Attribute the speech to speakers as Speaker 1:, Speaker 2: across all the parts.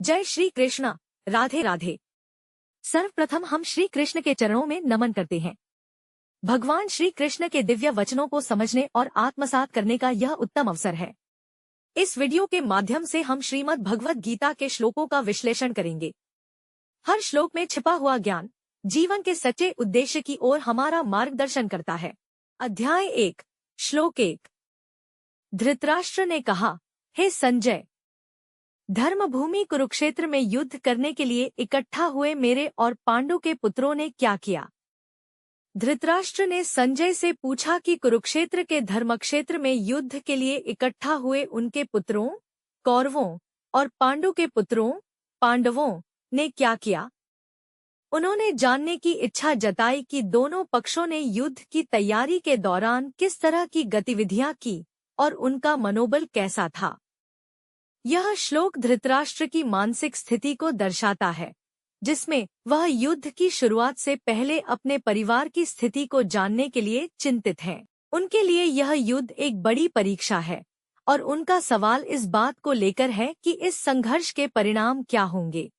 Speaker 1: जय श्री कृष्ण। राधे राधे। सर्वप्रथम हम श्री कृष्ण के चरणों में नमन करते हैं। भगवान श्री कृष्ण के दिव्य वचनों को समझने और आत्मसात करने का यह उत्तम अवसर है। इस वीडियो के माध्यम से हम श्रीमद् भगवद गीता के श्लोकों का विश्लेषण करेंगे। हर श्लोक में छिपा हुआ ज्ञान जीवन के सच्चे उद्देश्य की ओर हमारा मार्गदर्शन करता है। अध्याय 1, श्लोक 1। धृतराष्ट्र ने कहा, हे संजय, धर्मभूमि कुरुक्षेत्र में युद्ध करने के लिए इकट्ठा हुए मेरे और पांडु के पुत्रों ने क्या किया? धृतराष्ट्र ने संजय से पूछा कि कुरुक्षेत्र के धर्मक्षेत्र में युद्ध के लिए इकट्ठा हुए उनके पुत्रों कौरवों और पांडु के पुत्रों पांडवों ने क्या किया। उन्होंने जानने की इच्छा जताई कि दोनों पक्षों ने युद्ध की तैयारी के दौरान किस तरह की गतिविधियां की और उनका मनोबल कैसा था। यह श्लोक धृतराष्ट्र की मानसिक स्थिति को दर्शाता है, जिसमें वह युद्ध की शुरुआत से पहले अपने परिवार की स्थिति को जानने के लिए चिंतित हैं। उनके लिए यह युद्ध एक बड़ी परीक्षा है और उनका सवाल इस बात को लेकर है कि इस संघर्ष के परिणाम क्या होंगे।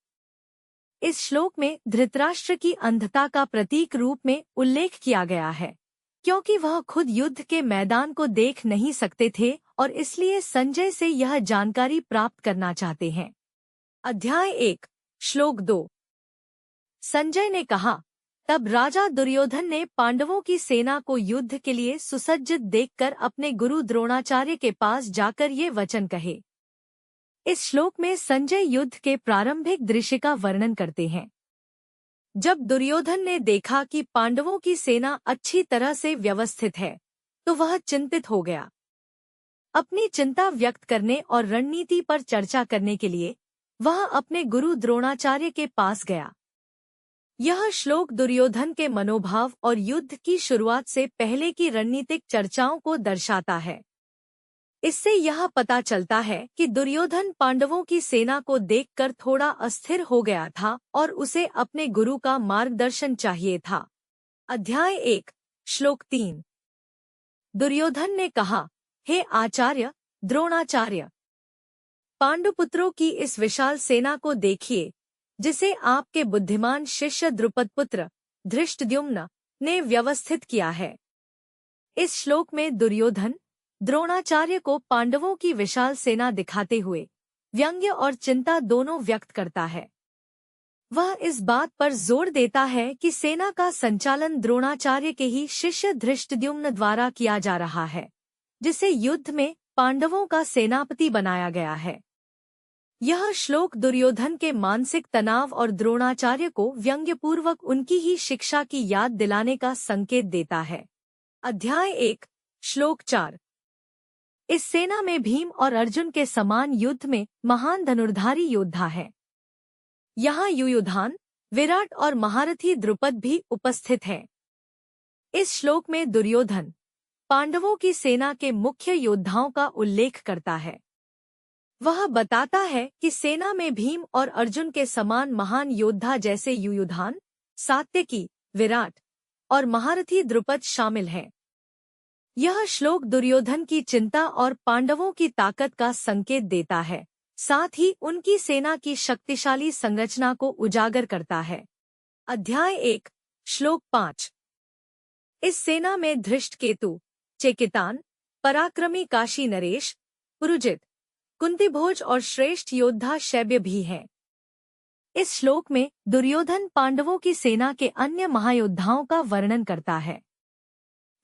Speaker 1: इस श्लोक में धृतराष्ट्र की अंधता का प्रतीक रूप में उल्लेख किया गया है, क्योंकि वह खुद युद्ध के मैदान को देख नहीं सकते थे और इसलिए संजय से यह जानकारी प्राप्त करना चाहते हैं। अध्याय 1, श्लोक 2। संजय ने कहा, तब राजा दुर्योधन ने पांडवों की सेना को युद्ध के लिए सुसज्जित देखकर अपने गुरु द्रोणाचार्य के पास जाकर ये वचन कहे। इस श्लोक में संजय युद्ध के प्रारंभिक दृश्य का वर्णन करते हैं। जब दुर्योधन ने देखा कि पांडवों की सेना अच्छी तरह से व्यवस्थित है, तो वह चिंतित हो गया। अपनी चिंता व्यक्त करने और रणनीति पर चर्चा करने के लिए वह अपने गुरु द्रोणाचार्य के पास गया। यह श्लोक दुर्योधन के मनोभाव और युद्ध की शुरुआत से पहले की रणनीतिक चर्चाओं को दर्शाता है। इससे यह पता चलता है कि दुर्योधन पांडवों की सेना को देखकर थोड़ा अस्थिर हो गया था और उसे अपने गुरु का मार्गदर्शन चाहिए था। अध्याय 1, श्लोक 3। दुर्योधन ने कहा, हे आचार्य द्रोणाचार्य, पांडुपुत्रों की इस विशाल सेना को देखिए, जिसे आपके बुद्धिमान शिष्य द्रुपदपुत्र धृष्टद्युम्न ने व्यवस्थित किया है। इस श्लोक में दुर्योधन द्रोणाचार्य को पांडवों की विशाल सेना दिखाते हुए व्यंग्य और चिंता दोनों व्यक्त करता है। वह इस बात पर जोर देता है कि सेना का संचालन द्रोणाचार्य के ही शिष्य धृष्टद्युम्न द्वारा किया जा रहा है, जिसे युद्ध में पांडवों का सेनापति बनाया गया है। यह श्लोक दुर्योधन के मानसिक तनाव और द्रोणाचार्य को व्यंग्यपूर्वक उनकी ही शिक्षा की याद दिलाने का संकेत देता है। अध्याय 1, श्लोक 4। इस सेना में भीम और अर्जुन के समान युद्ध में महान धनुर्धारी योद्धा हैं। यहाँ युयुधान, विराट और महारथी द्रुपद भी उपस्थित हैं। इस श्लोक में दुर्योधन पांडवों की सेना के मुख्य योद्धाओं का उल्लेख करता है। वह बताता है कि सेना में भीम और अर्जुन के समान महान योद्धा जैसे युयुधान, सात्यकी, विराट और महारथी द्रुपद शामिल हैं। यह श्लोक दुर्योधन की चिंता और पांडवों की ताकत का संकेत देता है, साथ ही उनकी सेना की शक्तिशाली संरचना को उजागर करता है। अध्याय 1, श्लोक 5। इस सेना में धृष्टकेतु, चेकितान, पराक्रमी काशी नरेश, पुरुजित, कुंतीभोज और श्रेष्ठ योद्धा शैब्य भी हैं। इस श्लोक में दुर्योधन पांडवों की सेना के अन्य महायोद्धाओं का वर्णन करता है।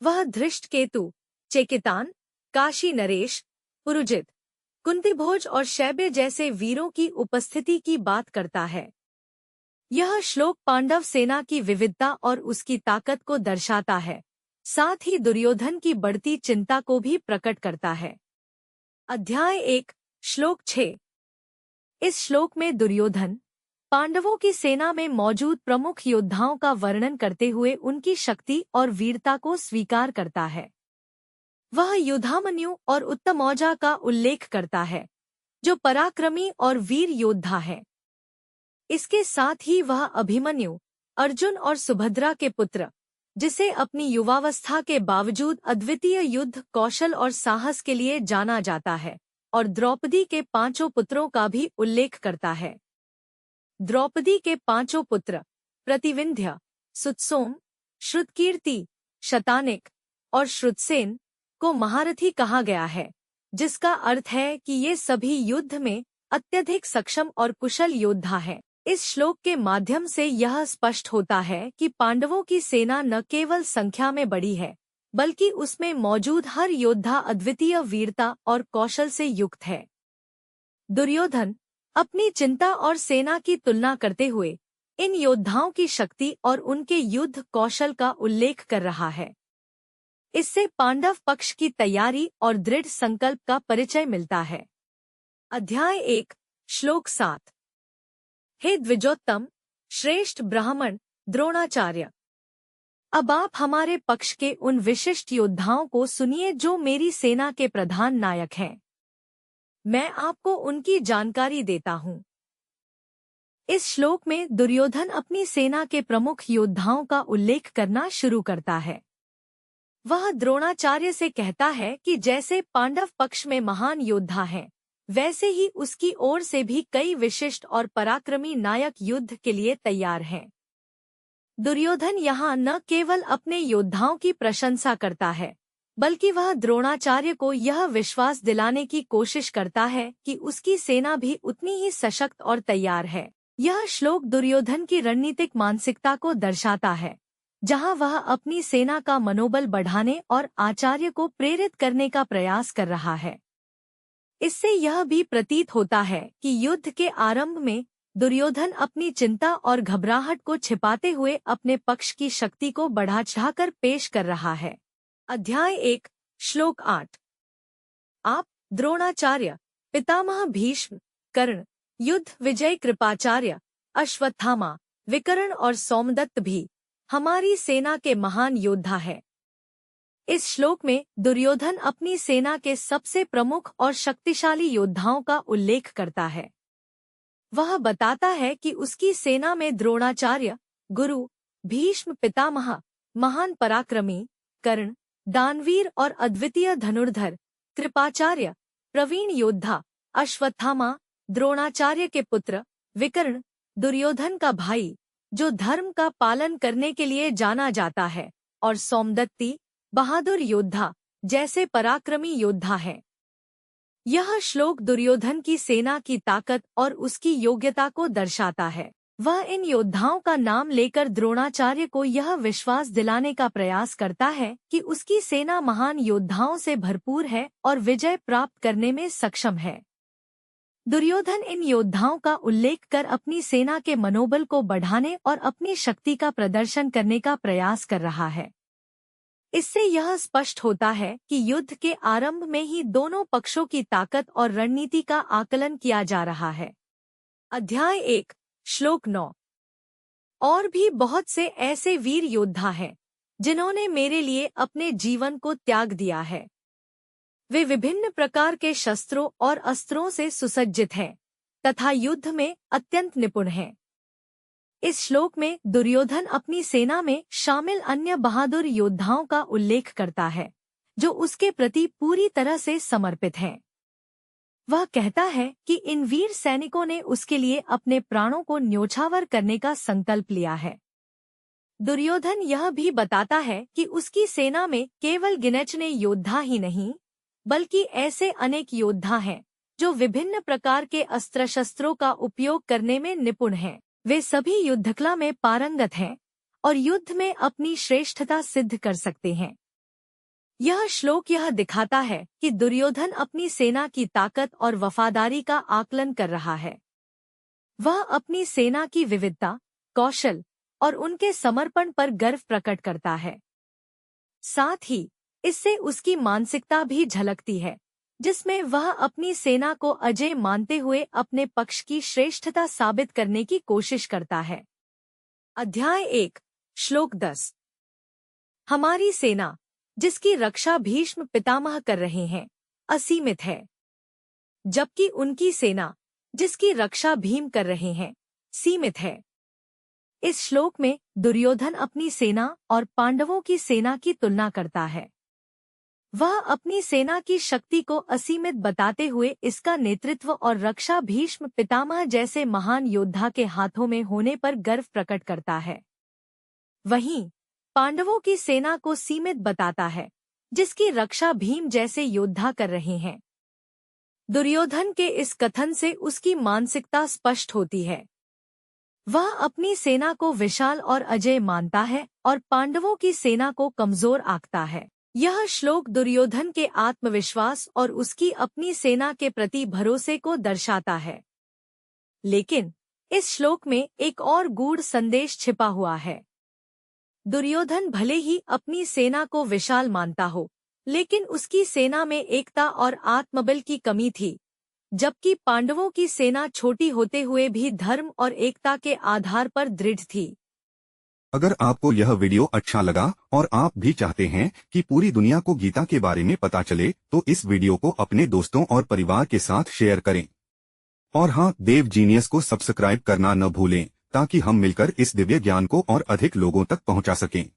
Speaker 1: वह धृष्टकेतु, चेकितान, काशी नरेश, पुरुजित, कुंतीभोज और शैब्य जैसे वीरों की उपस्थिति की बात करता है। यह श्लोक पांडव सेना की विविधता और उसकी ताकत को दर्शाता है, साथ ही दुर्योधन की बढ़ती चिंता को भी प्रकट करता है। अध्याय 1, श्लोक 6। इस श्लोक में दुर्योधन पांडवों की सेना में मौजूद प्रमुख योद्धाओं का वर्णन करते हुए उनकी शक्ति और वीरता को स्वीकार करता है। वह युधामन्यु और उत्तमौजा का उल्लेख करता है, जो पराक्रमी और वीर योद्धा है। इसके साथ ही वह अभिमन्यु, अर्जुन और सुभद्रा के पुत्र, जिसे अपनी युवावस्था के बावजूद अद्वितीय युद्ध कौशल और साहस के लिए जाना जाता है, और द्रौपदी के 5 पुत्रों का भी उल्लेख करता है। द्रौपदी के पांचों पुत्र प्रतिविंध्य, सुतसोम, श्रुतकीर्ति, शतानिक और श्रुतसेन को महारथी कहा गया है, जिसका अर्थ है कि ये सभी युद्ध में अत्यधिक सक्षम और कुशल योद्धा हैं। इस श्लोक के माध्यम से यह स्पष्ट होता है कि पांडवों की सेना न केवल संख्या में बड़ी है, बल्कि उसमें मौजूद हर योद्धा अद्वितीय वीरता और कौशल से युक्त है। दुर्योधन अपनी चिंता और सेना की तुलना करते हुए इन योद्धाओं की शक्ति और उनके युद्ध कौशल का उल्लेख कर रहा है। इससे पांडव पक्ष की तैयारी और दृढ़ संकल्प का परिचय मिलता है। अध्याय 1 श्लोक 7। हे द्विजोत्तम, श्रेष्ठ ब्राह्मण द्रोणाचार्य, अब आप हमारे पक्ष के उन विशिष्ट योद्धाओं को सुनिए जो मेरी सेना के प्रधान नायक हैं। मैं आपको उनकी जानकारी देता हूँ। इस श्लोक में दुर्योधन अपनी सेना के प्रमुख योद्धाओं का उल्लेख करना शुरू करता है। वह द्रोणाचार्य से कहता है कि जैसे पांडव पक्ष में महान योद्धा हैं, वैसे ही उसकी ओर से भी कई विशिष्ट और पराक्रमी नायक युद्ध के लिए तैयार हैं। दुर्योधन यहाँ न केवल अपने योद्धाओं की प्रशंसा करता है, बल्कि वह द्रोणाचार्य को यह विश्वास दिलाने की कोशिश करता है कि उसकी सेना भी उतनी ही सशक्त और तैयार है। यह श्लोक दुर्योधन की रणनीतिक मानसिकता को दर्शाता है, जहां वह अपनी सेना का मनोबल बढ़ाने और आचार्य को प्रेरित करने का प्रयास कर रहा है। इससे यह भी प्रतीत होता है कि युद्ध के आरंभ में दुर्योधन अपनी चिंता और घबराहट को छिपाते हुए अपने पक्ष की शक्ति को बढ़ा चढ़ाकर पेश कर रहा है। अध्याय 1 श्लोक 8। आप द्रोणाचार्य, पितामह भीष्म, कर्ण, युद्ध विजय कृपाचार्य, अश्वत्थामा, विकर्ण और सोमदत्त भी हमारी सेना के महान योद्धा है। इस श्लोक में दुर्योधन अपनी सेना के सबसे प्रमुख और शक्तिशाली योद्धाओं का उल्लेख करता है। वह बताता है कि उसकी सेना में द्रोणाचार्य, गुरु, भीष्म पितामह, महान पराक्रमी, कर्ण, दानवीर और अद्वितीय धनुर्धर, कृपाचार्य, प्रवीण योद्धा, अश्वत्थामा, द्रोणाचार्य के पुत्र, विकर्ण, दुर्योधन का भाई, जो धर्म का पालन करने के लिए जाना जाता है, और सोमदत्ती, बहादुर योद्धा, जैसे पराक्रमी योद्धा हैं। यह श्लोक दुर्योधन की सेना की ताकत और उसकी योग्यता को दर्शाता है। वह इन योद्धाओं का नाम लेकर द्रोणाचार्य को यह विश्वास दिलाने का प्रयास करता है कि उसकी सेना महान योद्धाओं से भरपूर है और विजय प्राप्त करने में सक्षम है। दुर्योधन इन योद्धाओं का उल्लेख कर अपनी सेना के मनोबल को बढ़ाने और अपनी शक्ति का प्रदर्शन करने का प्रयास कर रहा है। इससे यह स्पष्ट होता है कि युद्ध के आरंभ में ही दोनों पक्षों की ताकत और रणनीति का आकलन किया जा रहा है। अध्याय 1 श्लोक 9। और भी बहुत से ऐसे वीर योद्धा हैं, जिन्होंने मेरे लिए अपने जीवन को त्याग दिया है। वे विभिन्न प्रकार के शस्त्रों और अस्त्रों से सुसज्जित हैं तथा युद्ध में अत्यंत निपुण हैं। इस श्लोक में दुर्योधन अपनी सेना में शामिल अन्य बहादुर योद्धाओं का उल्लेख करता है, जो उसके प्रति पूरी तरह से समर्पित हैं। वह कहता है कि इन वीर सैनिकों ने उसके लिए अपने प्राणों को न्योछावर करने का संकल्प लिया है। दुर्योधन यह भी बताता है कि उसकी सेना में केवल गिने-चुने योद्धा ही नहीं, बल्कि ऐसे अनेक योद्धा हैं जो विभिन्न प्रकार के अस्त्र शस्त्रों का उपयोग करने में निपुण हैं। वे सभी युद्धकला में पारंगत हैं और युद्ध में अपनी श्रेष्ठता सिद्ध कर सकते हैं। यह श्लोक यह दिखाता है कि दुर्योधन अपनी सेना की ताकत और वफादारी का आकलन कर रहा है। वह अपनी सेना की विविधता, कौशल और उनके समर्पण पर गर्व प्रकट करता है। साथ ही इससे उसकी मानसिकता भी झलकती है, जिसमें वह अपनी सेना को अजेय मानते हुए अपने पक्ष की श्रेष्ठता साबित करने की कोशिश करता है। अध्याय 1 श्लोक 10। हमारी सेना, जिसकी रक्षा भीष्म पितामह कर रहे हैं, असीमित है, जबकि उनकी सेना, जिसकी रक्षा भीम कर रहे हैं, सीमित है। इस श्लोक में दुर्योधन अपनी सेना और पांडवों की सेना की तुलना करता है। वह अपनी सेना की शक्ति को असीमित बताते हुए इसका नेतृत्व और रक्षा भीष्म पितामह जैसे महान योद्धा के हाथों में होने पर गर्व प्रकट करता है। वहीं पांडवों की सेना को सीमित बताता है, जिसकी रक्षा भीम जैसे योद्धा कर रहे हैं। दुर्योधन के इस कथन से उसकी मानसिकता स्पष्ट होती है। वह अपनी सेना को विशाल और अजय मानता है और पांडवों की सेना को कमजोर आंकता है। यह श्लोक दुर्योधन के आत्मविश्वास और उसकी अपनी सेना के प्रति भरोसे को दर्शाता है। लेकिन इस श्लोक में एक और गूढ़ संदेश छिपा हुआ है। दुर्योधन भले ही अपनी सेना को विशाल मानता हो, लेकिन उसकी सेना में एकता और आत्मबल की कमी थी, जबकि पांडवों की सेना छोटी होते हुए भी धर्म और एकता के आधार पर दृढ़ थी।
Speaker 2: अगर आपको यह वीडियो अच्छा लगा और आप भी चाहते हैं कि पूरी दुनिया को गीता के बारे में पता चले, तो इस वीडियो को अपने दोस्तों और परिवार के साथ शेयर करें। और हाँ, देव जीनियस को सब्सक्राइब करना न भूलें, ताकि हम मिलकर इस दिव्य ज्ञान को और अधिक लोगों तक पहुंचा सकें।